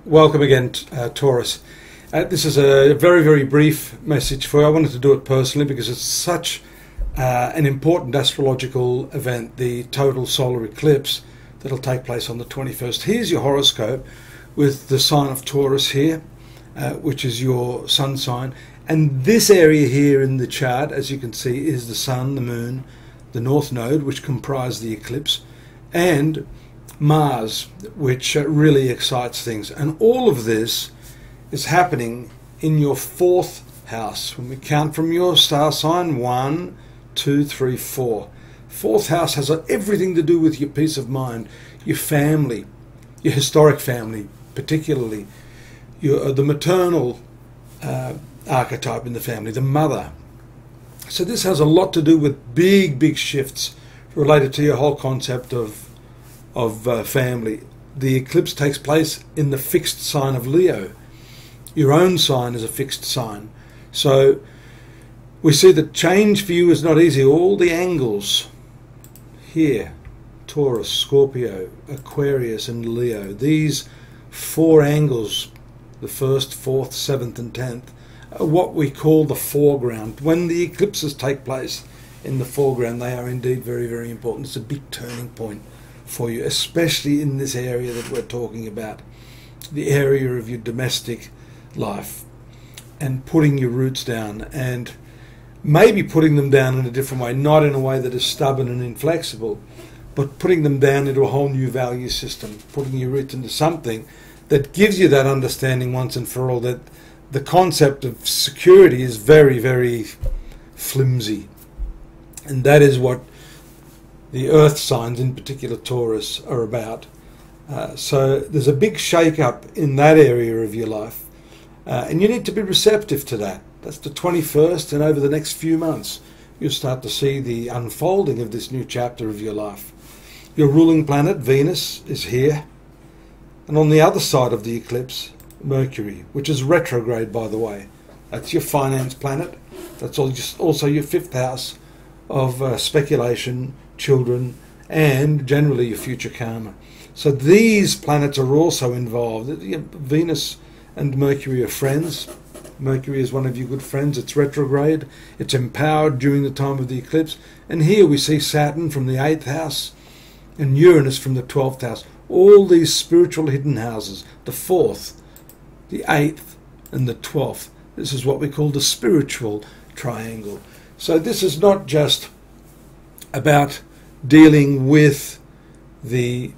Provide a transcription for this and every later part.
Welcome again, Taurus. This is a very, very brief message for you. I wanted to do it personally because it's such an important astrological event, the total solar eclipse that'll take place on the 21st. Here's your horoscope with the sign of Taurus here, which is your sun sign. And this area here in the chart, as you can see, is the sun, the moon, the north node, which comprise the eclipse, and Mars, which really excites things. And all of this is happening in your fourth house. When we count from your star sign, 1, 2, 3, 4. Fourth house has everything to do with your peace of mind, your family, your historic family, particularly the maternal archetype in the family, the mother. So this has a lot to do with big shifts related to your whole concept of family. The eclipse takes place in the fixed sign of Leo. Your own sign is a fixed sign. So we see that change for you is not easy. All the angles here, Taurus, Scorpio, Aquarius and Leo, these 4 angles, the 1st, 4th, 7th and 10th, are what we call the foreground. When the eclipses take place in the foreground, they are indeed very, very important. It's a big turning point for you, especially in this area that we're talking about, the area of your domestic life, and putting your roots down, and maybe putting them down in a different way, not in a way that is stubborn and inflexible, but putting them down into a whole new value system, putting your roots into something that gives you that understanding once and for all that the concept of security is very, very flimsy. And that is what the earth signs, in particular Taurus, are about. So there's a big shake-up in that area of your life, and you need to be receptive to that. That's the 21st, and over the next few months you'll start to see the unfolding of this new chapter of your life. Your ruling planet, Venus, is here, and on the other side of the eclipse, Mercury, which is retrograde, by the way. That's your finance planet. That's also your 5th house of speculation, children, and generally your future karma. So these planets are also involved. Venus and Mercury are friends. Mercury is one of your good friends. It's retrograde. It's empowered during the time of the eclipse. And here we see Saturn from the 8th house and Uranus from the 12th house. All these spiritual hidden houses, the 4th, the 8th, and the 12th. This is what we call the spiritual triangle. So this is not just about dealing with the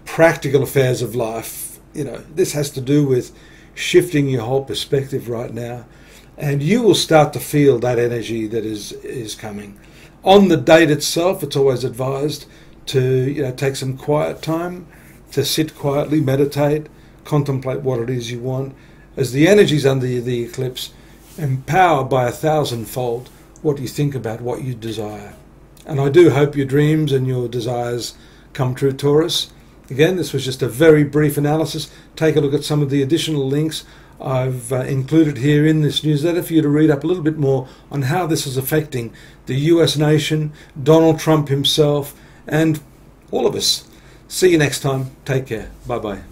practical affairs of life. This has to do with shifting your whole perspective right now, and you will start to feel that energy that is coming. On the date itself, it's always advised to take some quiet time, to sit quietly, meditate, contemplate what it is you want, as the energies under the eclipse empower by 1,000-fold what you think about, what you desire. And I do hope your dreams and your desires come true, Taurus. Again, this was just a very brief analysis. Take a look at some of the additional links I've included here in this newsletter for you to read up a little bit more on how this is affecting the US nation, Donald Trump himself, and all of us. See you next time. Take care. Bye-bye.